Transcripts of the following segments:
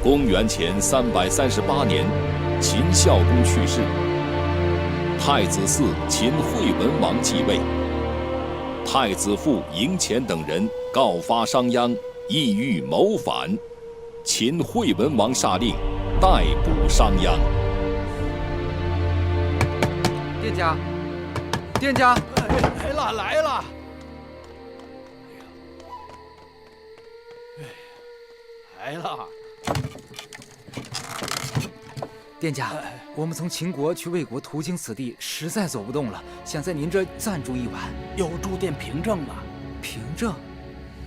公元前338年，秦孝公去世，太子嗣秦惠文王继位。太子父嬴虔等人告发商鞅意欲谋反，秦惠文王下令逮捕商鞅。店家，店家，来了！来了！店家，我们从秦国去魏国途经此地，实在走不动了，想在您这暂住一晚。有住店凭证吗？凭证？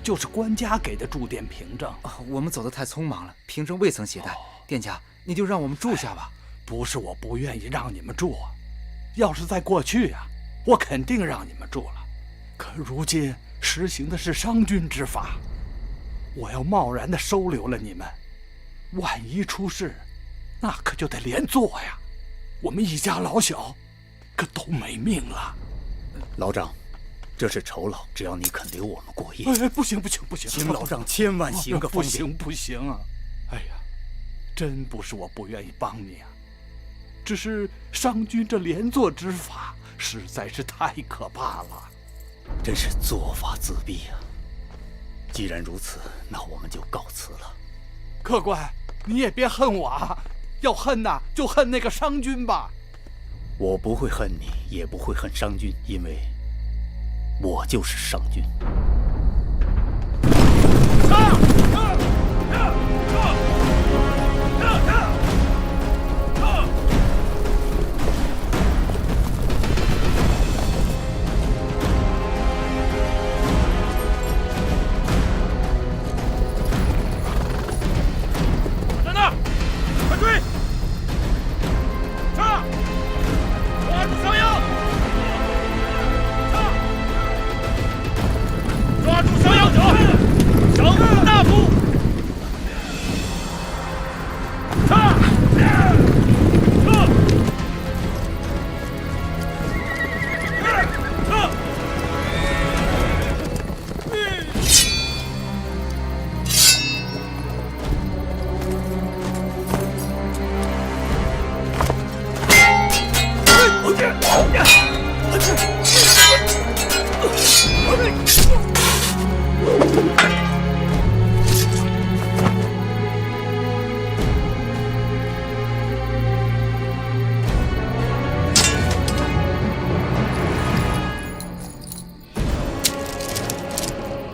就是官家给的住店凭证。我们走得太匆忙了，凭证未曾携带。店家，你就让我们住下吧。不是我不愿意让你们住啊，要是在过去啊，我肯定让你们住了。可如今实行的是商君之法，我要贸然的收留了你们，万一出事，那可就得连坐呀。我们一家老小可都没命了。老丈，这是酬劳，只要你肯留我们过夜。不行，请老丈千万行个方便。不行啊！哎呀，真不是我不愿意帮你啊，只是商君这连坐之法实在是太可怕了，真是做法自毙啊！既然如此，那我们就告辞了。客官，你也别恨我啊，要恨呐就恨那个商君吧。我不会恨你，也不会恨商君，因为我就是商君。在那儿，快追！杀！抓住商鞅！抓住商鞅者，上书大夫。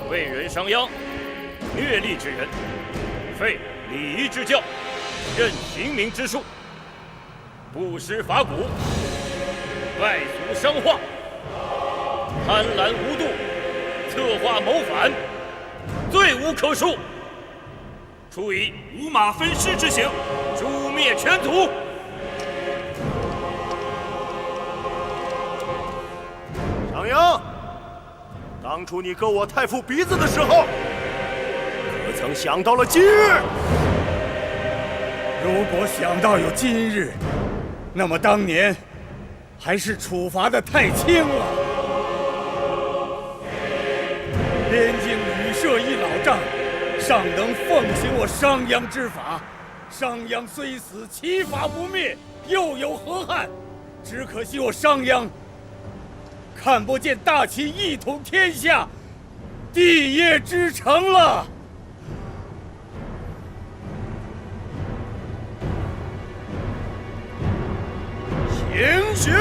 魏人商鞅，虐吏之人，废礼仪之教，任刑名之术，不施法古，外族商化，贪婪无度，策划谋反，罪无可恕，处以五马分尸之刑，诛灭全族。商鞅，当初你割我太傅鼻子的时候，可曾想到了今日？如果想到有今日，那么当年还是处罚的太轻了。边境旅社一老丈，尚能奉行我商鞅之法。商鞅虽死，其法不灭，又有何憾？只可惜我商鞅看不见大秦一统天下，帝业之成了。行刑！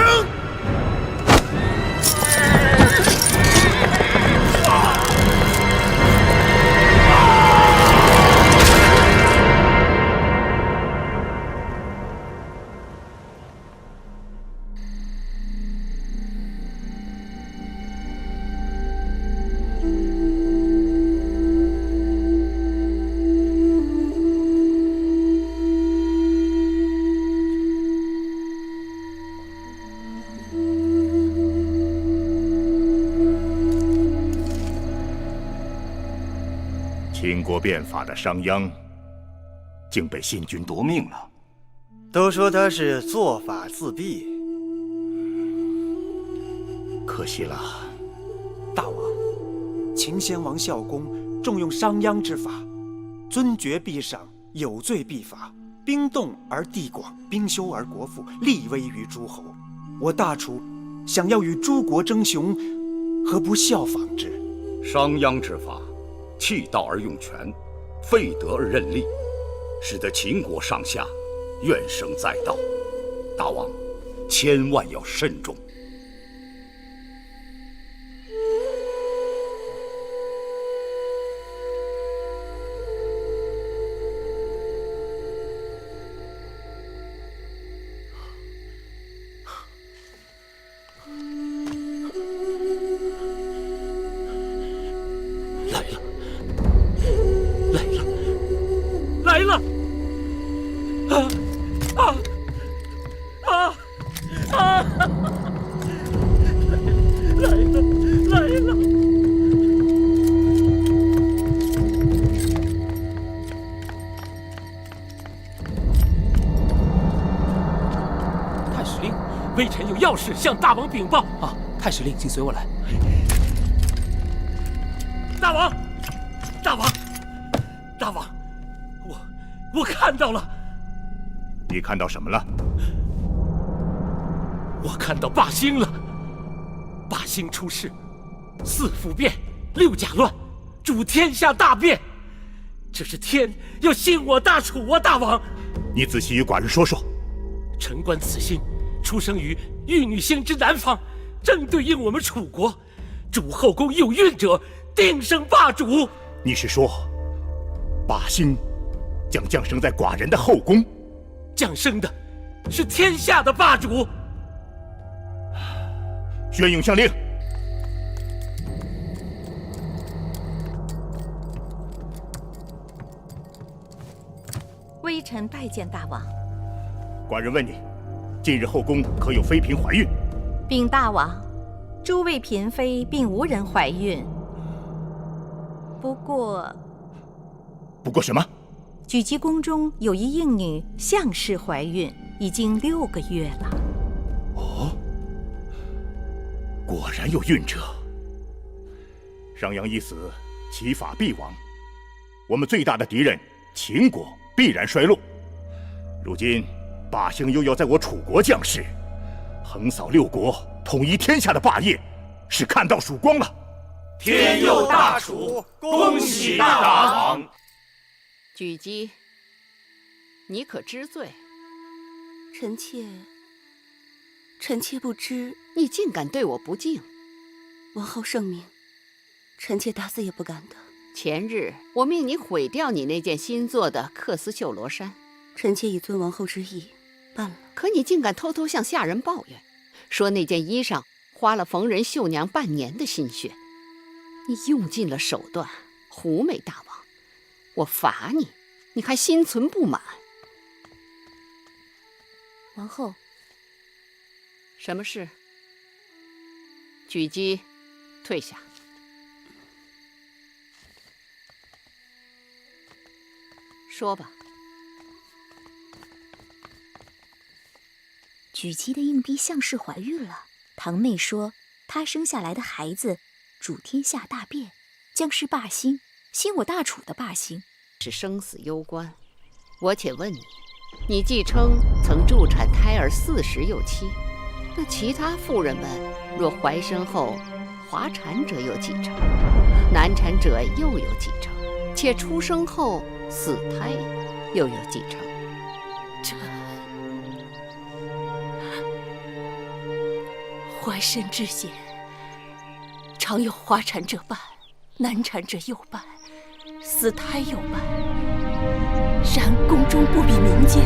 秦国变法的商鞅，竟被信君夺命了。都说他是做法自毙。可惜了。大王，秦先王孝公重用商鞅之法，尊爵必赏，有罪必罚，兵动而地广，兵修而国富，立威于诸侯。我大楚想要与诸国争雄，何不效仿之？商鞅之法，弃道而用权，废德而任吏，使得秦国上下怨声载道。大王，千万要慎重。微臣有要事向大王禀报。啊，太史令，请随我来。大王，大王，大王，我看到了。你看到什么了？我看到霸兴了。霸兴出事，4府变，6甲乱，主天下大变。这是天要兴我大楚啊！大王，你仔细与寡人说说。臣观此星出生于玉女星之南方，正对应我们楚国。主后宫有孕者，定生霸主。你是说，霸兴将降生在寡人的后宫？降生的是天下的霸主。宣永相令。微臣拜见大王。寡人问你，近日后宫可有妃嫔怀孕？禀大王，诸位嫔妃并无人怀孕。不过什么？举基宫中有一应女项氏怀孕，已经6个月了。哦，果然有孕者。商鞅一死，齐法必亡，我们最大的敌人秦国必然衰落。如今霸兴又要在我楚国降世，横扫6国，统一天下的霸业，是看到曙光了。天佑大楚，恭喜大王！举基，你可知罪？臣妾不知。你竟敢对我不敬！王后圣明，臣妾打死也不敢的。前日我命你毁掉你那件新做的缂丝绣罗衫，臣妾已遵王后之意办了。可你竟敢偷偷向下人抱怨，说那件衣裳花了逢人绣娘半年的心血，你用尽了手段，胡媚大王，我罚你，你还心存不满。王后，什么事？举基，退下。说吧。举基的硬婢项氏怀孕了，堂妹说她生下来的孩子主天下大变，将是霸兴，兴我大楚的霸兴，是生死攸关。我且问你，你既称曾助产胎儿40有7，那其他妇人们若怀身后滑产者有几成？难产者又有几成？且出生后死胎又有几成？这怀身之险，常有滑产者半，难产者又半，死胎又半。然宫中不比民间，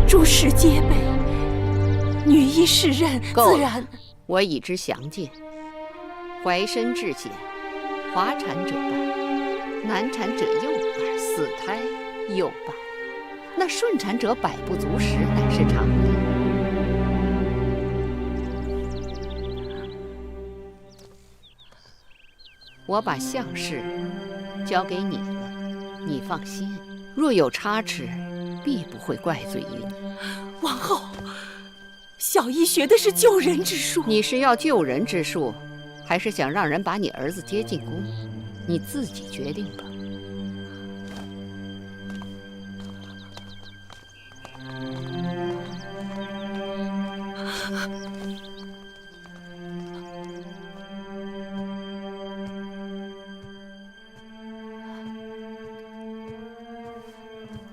诸事皆备，女医世任，自然。我已知详尽。怀身之险，滑产者半，难产者又半，死胎又半。那顺产者百不足10，乃是常理。我把项氏交给你了，你放心，若有差池，必不会怪罪于你。王后，小医学的是救人之术。你是要救人之术，还是想让人把你儿子接进宫？你自己决定吧。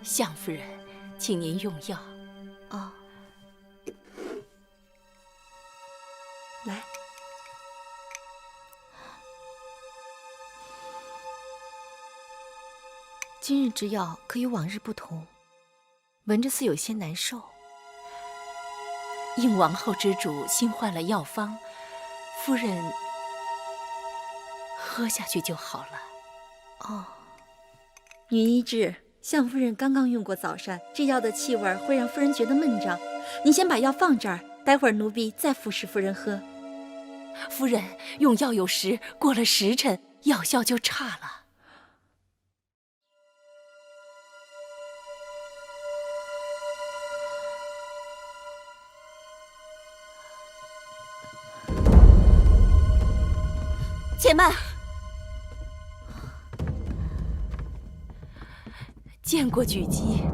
相夫人，请您用药。哦，来。今日之药可与往日不同，闻着似有些难受。应王后之嘱，新换了药方，夫人喝下去就好了。哦，女医治，相夫人刚刚用过早膳，这药的气味会让夫人觉得闷胀。您先把药放这儿，待会儿奴婢再服侍夫人喝。夫人，用药有时过了时辰，药效就差了。且慢！见过举姬，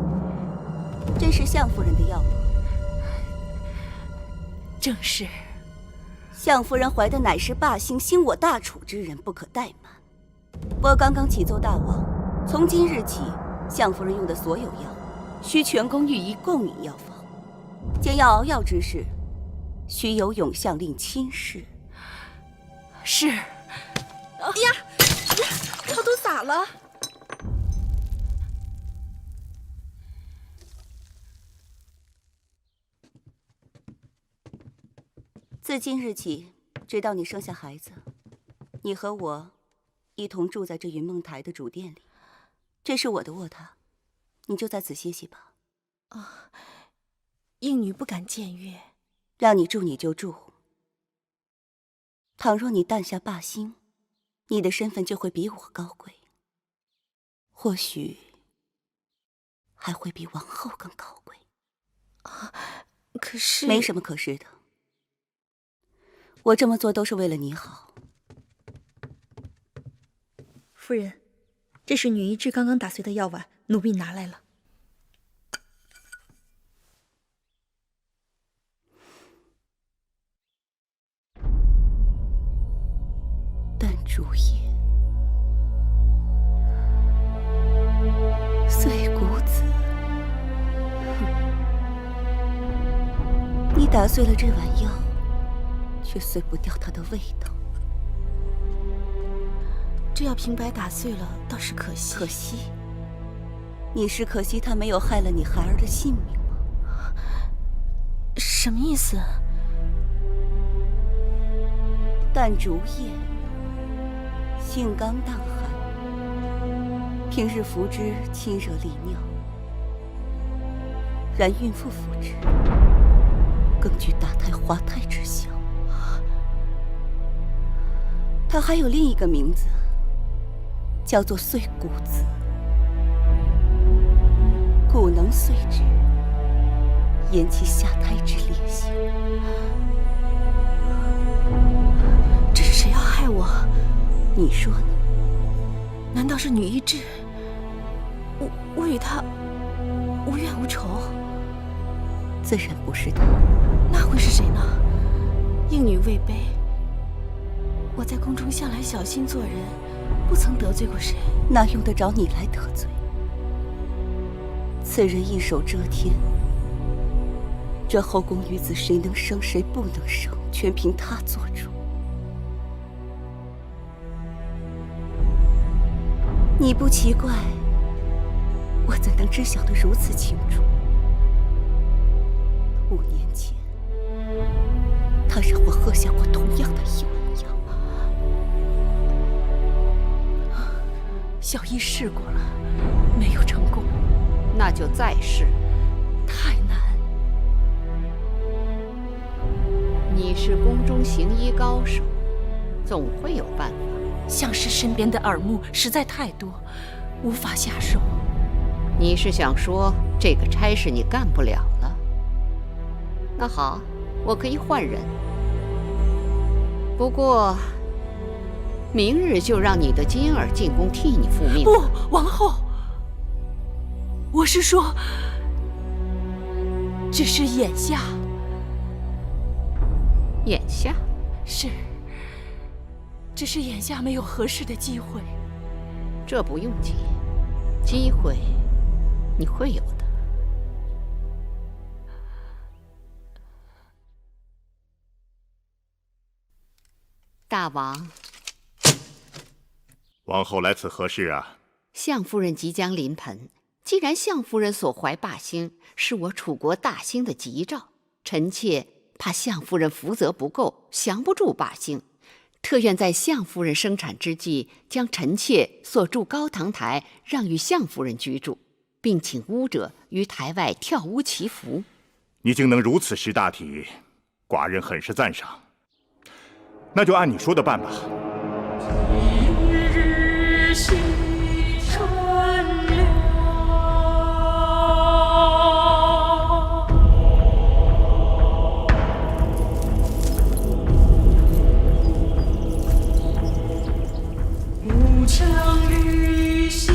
这是相夫人的药吗？正是。相夫人怀的乃是霸兴兴我大楚之人，不可怠慢。我刚刚启奏大王，从今日起，相夫人用的所有药，需全宫御医共饮药方。将要熬药之事，须由永相令亲示。是。哎呀，药都洒了。自今日起，直到你生下孩子，你和我一同住在这云梦台的主殿里。这是我的卧榻，你就在此歇息吧。啊，应女不敢僭越。让你住你就住。倘若你诞下霸兴，你的身份就会比我高贵，或许还会比王后更高贵。啊，可是……没什么可是的。我这么做都是为了你好。夫人，这是女医治刚刚打碎的药丸，奴婢拿来了。淡竹叶，碎骨子。你打碎了这碗药，却碎不掉它的味道。这药平白打碎了，倒是可惜。可惜？你是可惜它没有害了你孩儿的性命吗？什么意思？淡竹叶，性刚荡寒，平日服之清热利尿，然孕妇服之，更具打胎滑胎之效。它还有另一个名字，叫做碎骨子。骨能碎之，延其下胎之烈性。这是谁要害我？你说呢？难道是女医治？我与她无怨无仇。自然不是她。那会是谁呢？应女位卑，我在宫中向来小心做人，不曾得罪过谁。哪用得着你来得罪？此人一手遮天，这后宫女子谁能生谁不能生，全凭他做主。你不奇怪，我怎能知晓得如此清楚？5年前，他让我喝下过同样的一碗药。小医试过了，没有成功。那就再试。太难。你是宫中行医高手，总会有办法。相师身边的耳目实在太多，无法下手。你是想说这个差事你干不了了？那好，我可以换人。不过，明日就让你的金儿进宫替你复命。不，王后。我是说，只是眼下。眼下？是，只是眼下没有合适的机会。这不用急，机会你会有的。大王，王后来此何事啊？相夫人即将临盆，既然相夫人所怀霸星是我楚国大兴的吉兆，臣妾怕相夫人福泽不够，降不住霸星，特愿在相夫人生产之际，将臣妾所筑高堂台让与相夫人居住，并请巫者于台外跳巫祈福。你竟能如此识大体，寡人很是赞赏。那就按你说的办吧。无强于心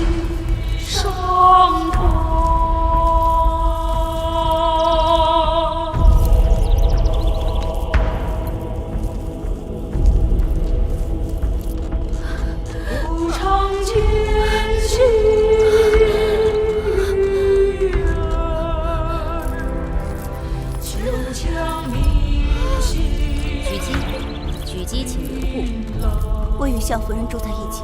上头。相夫人住在一起，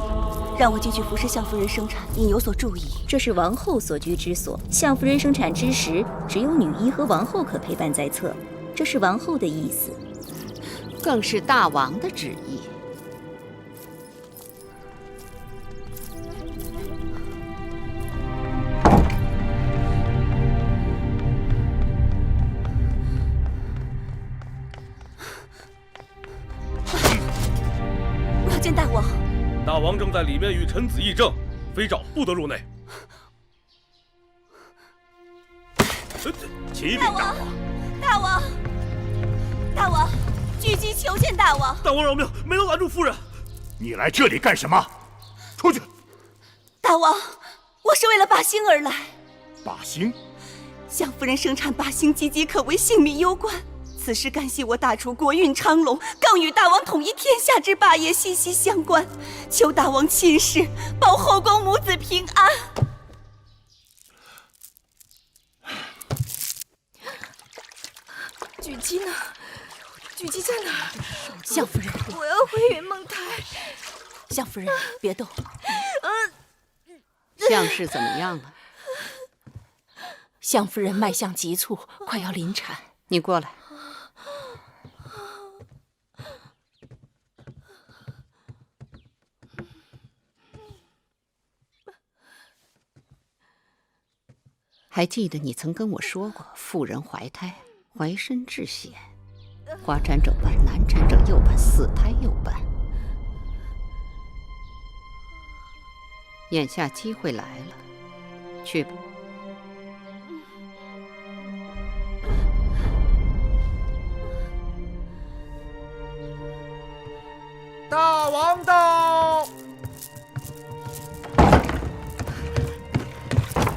让我进去服侍相夫人生产，应有所注意。这是王后所居之所，相夫人生产之时，只有女医和王后可陪伴在侧，这是王后的意思，更是大王的旨意。见大王。大王正在里面与臣子议政，非诏不得入内。启禀大王，大王，大王，狙击求见大王。大王饶命，没能拦住夫人。你来这里干什么？出去！大王，我是为了霸星而来。霸星？相夫人生产霸星岌岌可危，性命攸关。此事干系我大楚国运昌隆，更与大王统一天下之霸业息息相关。求大王亲事，保后宫母子平安。狙击呢？狙击在哪儿？相夫人，我要回云梦台。相夫人，别动。相氏怎么样了？相夫人脉象急促，快要临产。你过来。还记得你曾跟我说过，妇人怀胎，怀身致险，华产者办，难产者又办，死胎又办。眼下机会来了，去吧。大王到！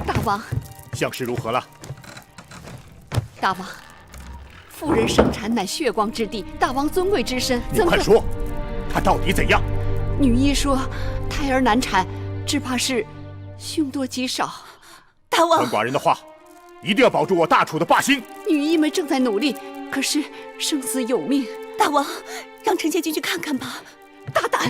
大王。相氏如何了？大王，妇人生产乃血光之地，大王尊贵之身，你快说，她到底怎样？女医说，胎儿难产，只怕是凶多吉少。大王，传寡人的话，一定要保住我大楚的霸星。女医们正在努力，可是生死有命。大王，让臣妾进去看看吧。大胆！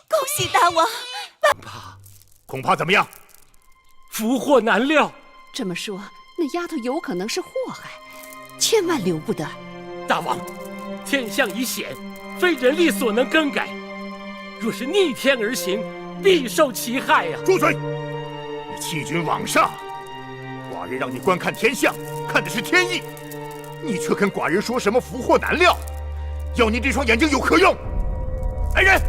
恭喜大王！恐怕怎么样？福祸难料。这么说，那丫头有可能是祸害，千万留不得。大王，天象已显，非人力所能更改。若是逆天而行，必受其害呀！住嘴！你欺君罔上！寡人让你观看天象，看的是天意，你却跟寡人说什么福祸难料？要你这双眼睛有何用？来人！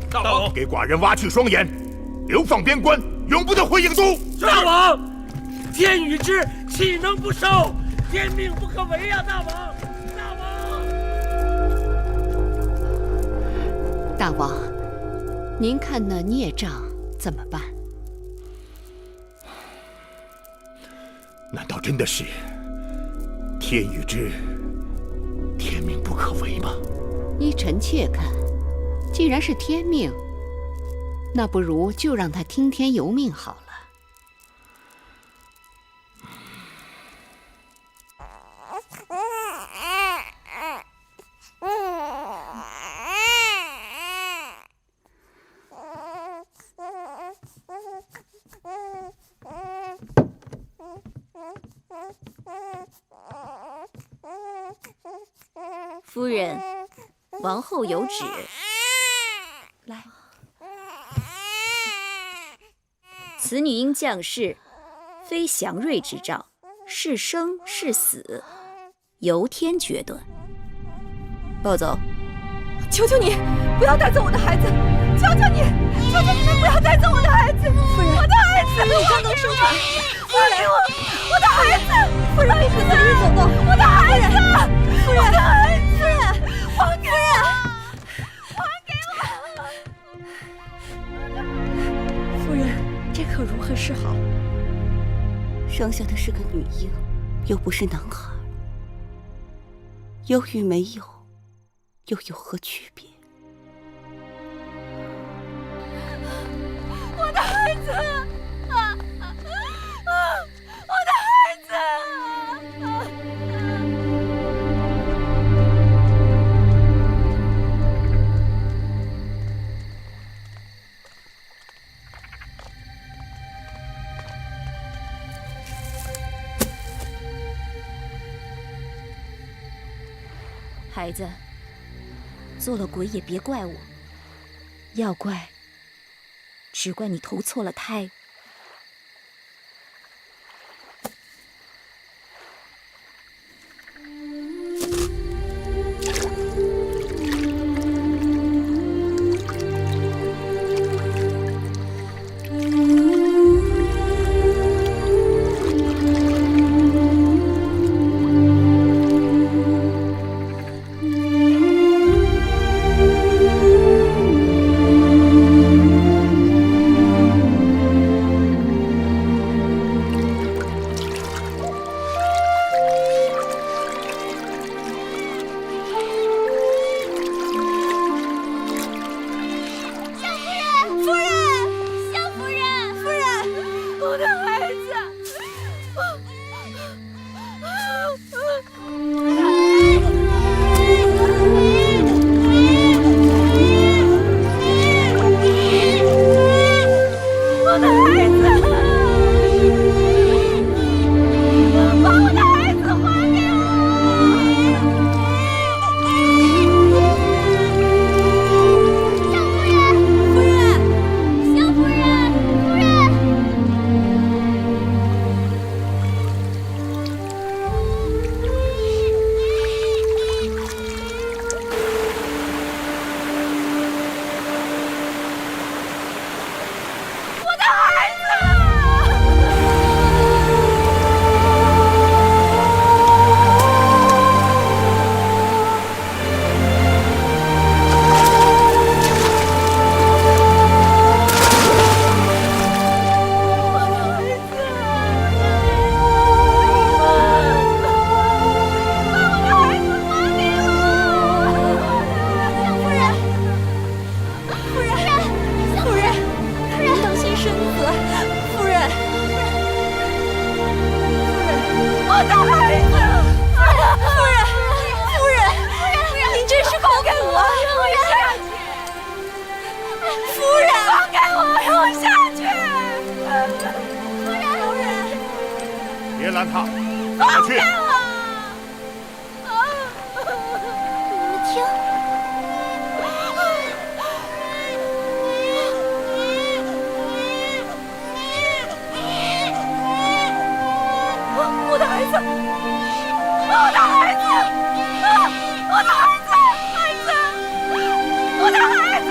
大王，给寡人挖去双眼，流放边关，永不得回郢都。大王，天与之，岂能不受？天命不可违呀！大王，大王，您看那孽障怎么办？难道真的是天与之，天命不可违吗？依臣妾看，既然是天命，那不如就让他听天由命好了。夫人，王后有旨。来，此女因降世，非祥瑞之兆，是生是死，由天决断。抱走。求求你，不要带走我的孩子！求求你，求求你们不要带走我的孩子！夫人，我的孩子，你刚刚生产，夫人，我的孩子，夫人别随意走动，我的孩子，夫人，我的孩子，夫人，还给我，还给我！夫人，这可如何是好？生下的是个女婴，又不是男孩，有与没有，又有何区别？我的孩子，我的孩子！孩子，做了鬼也别怪我，要怪，只怪你投错了胎。别拦他，让他去。你们听，我的孩子，我的孩子，我的孩子，孩子，我的孩子。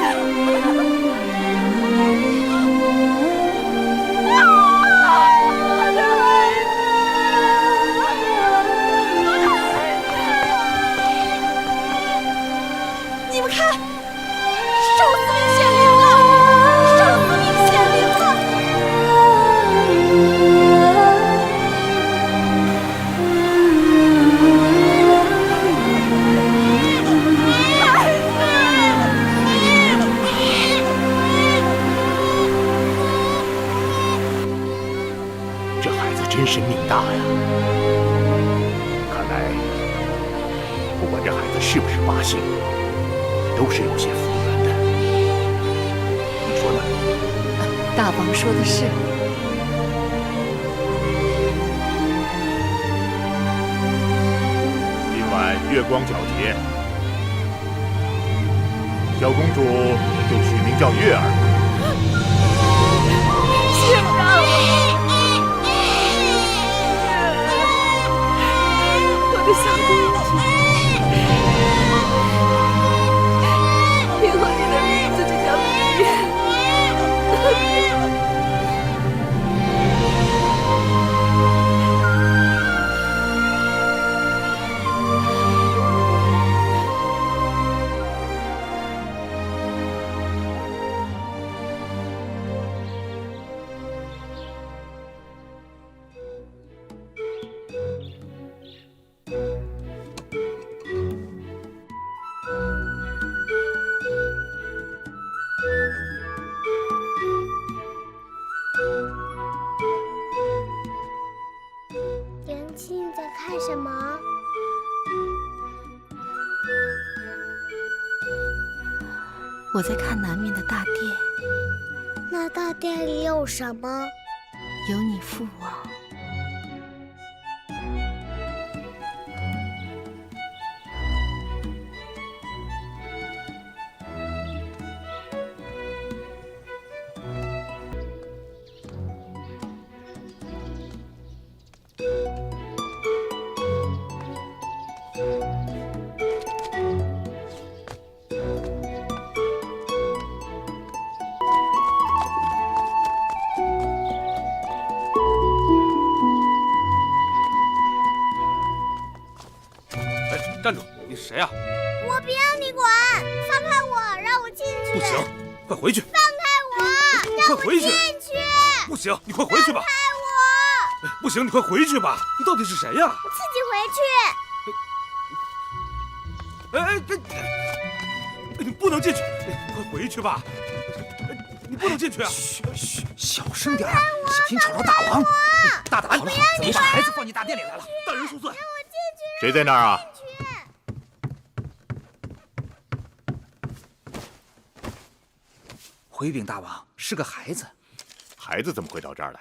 孩子。28姓，都是有些复原的。你说呢？大王说的是。今晚月光皎洁，小公主就取名叫月儿。请让我的小公主，以后你的名字就叫月。元气，你在看什么？我在看南面的大殿，那大殿里有什么？有你父王。站住！你是谁呀？我不要你管！放开我，让我进去！不行，快回去！放开我，让我进去！不行，你快回去吧！放开我！不行，你快回去吧！你到底是谁呀？我自己回去。你不能进去！快回去吧！你不能进去啊！嘘，小声点，小心吵着大王。大胆！好了，怎么把孩子放进大殿里来了？大人恕罪！谁在那儿啊？回禀大王，是个孩子。孩子怎么会到这儿来？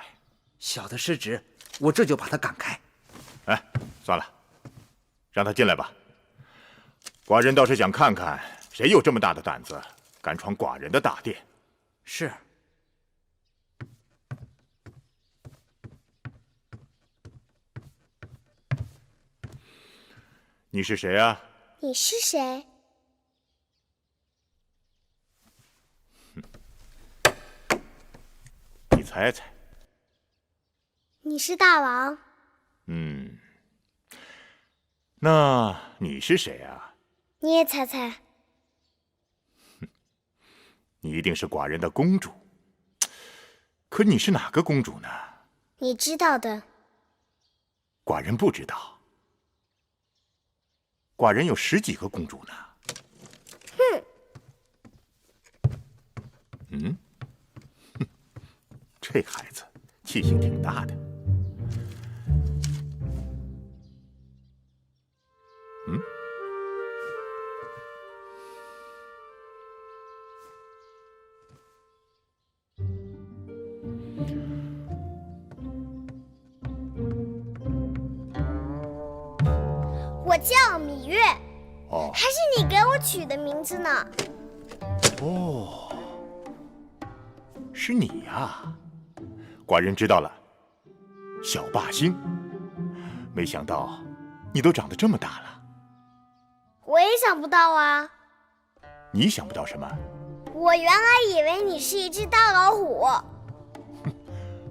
小的失职，我这就把他赶开。哎，算了，让他进来吧。寡人倒是想看看，谁有这么大的胆子，敢闯寡人的大殿。是。你是谁啊？你是谁？你猜猜。你是大王。那你是谁啊？你也猜猜。你一定是寡人的公主。可你是哪个公主呢？你知道的。寡人不知道。寡人有10几个公主呢。哼，这孩子气性挺大的。我叫芈月。哦，还是你给我取的名字呢。哦，是你呀！寡人知道了，小霸星。没想到你都长得这么大了。我也想不到啊。你想不到什么？我原来以为你是一只大老虎。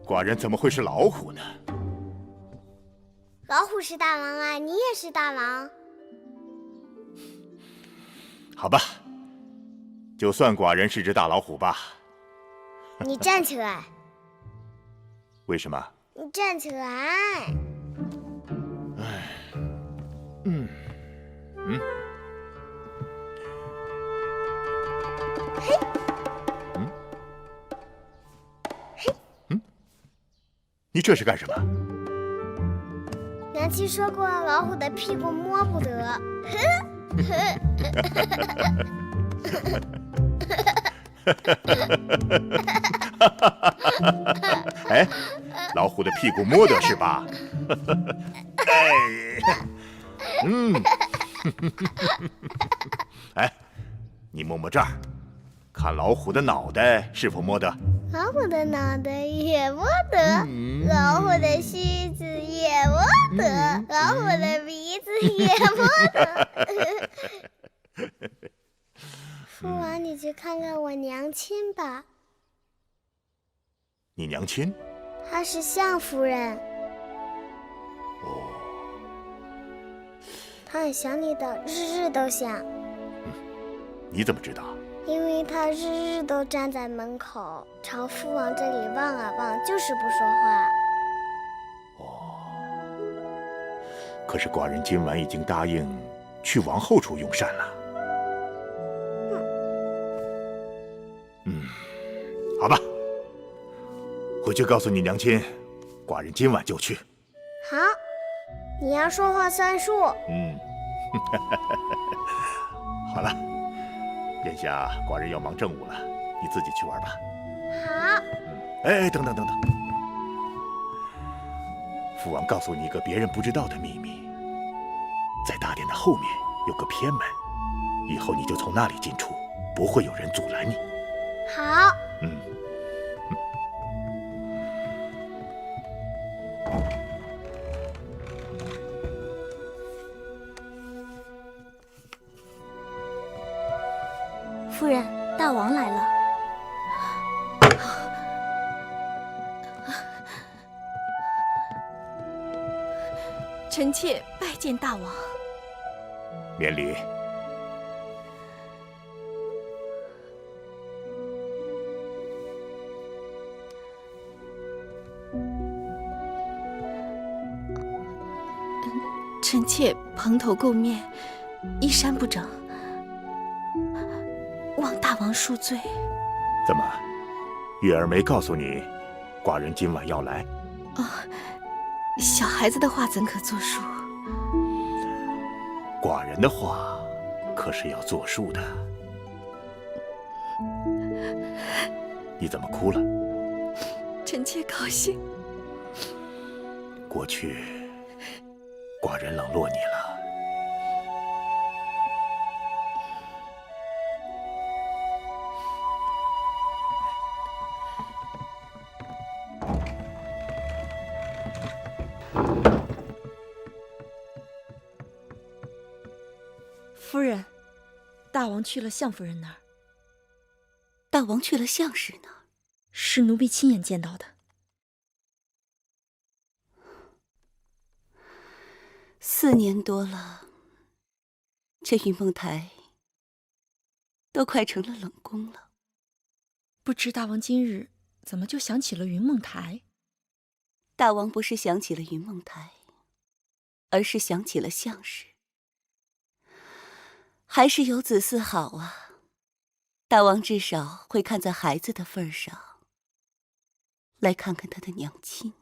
寡人怎么会是老虎呢？老虎是大王啊，你也是大王。好吧，就算寡人是只大老虎吧。你站起来。为什么？你站起来。嘿。你这是干什么？娘亲说过，老虎的屁股摸不得。哎，老虎的屁股摸得是吧？哎，哎，你摸摸这儿，看老虎的脑袋是否摸得？老虎的脑袋也摸得，老虎的须子也摸得，老虎的鼻子也摸得。父王，你去看看我娘亲吧。你娘亲？她是相夫人。哦。她很想你的，日日都想。你怎么知道？因为她日日都站在门口，朝父王这里望啊望，就是不说话。可是寡人今晚已经答应去王后处用膳了。好吧，回去告诉你娘亲，寡人今晚就去。好，你要说话算数。好了，眼下寡人要忙政务了，你自己去玩吧。好。哎，等等，父王告诉你一个别人不知道的秘密，在大殿的后面有个偏门，以后你就从那里进出，不会有人阻拦你。好。夫人，大王来了。臣妾拜见大王。免礼。臣妾蓬头垢面，衣衫不整，望大王恕罪。怎么，月儿没告诉你，寡人今晚要来？小孩子的话怎可作数？寡人的话可是要作数的。你怎么哭了？臣妾高兴。过去寡人冷落你了。夫人，大王去了相夫人那儿。大王去了相氏那儿？是奴婢亲眼见到的。4年多了，这云梦台都快成了冷宫了。不知大王今日怎么就想起了云梦台？大王不是想起了云梦台，而是想起了相氏。还是有子嗣好啊，大王至少会看在孩子的份上，来看看他的娘亲。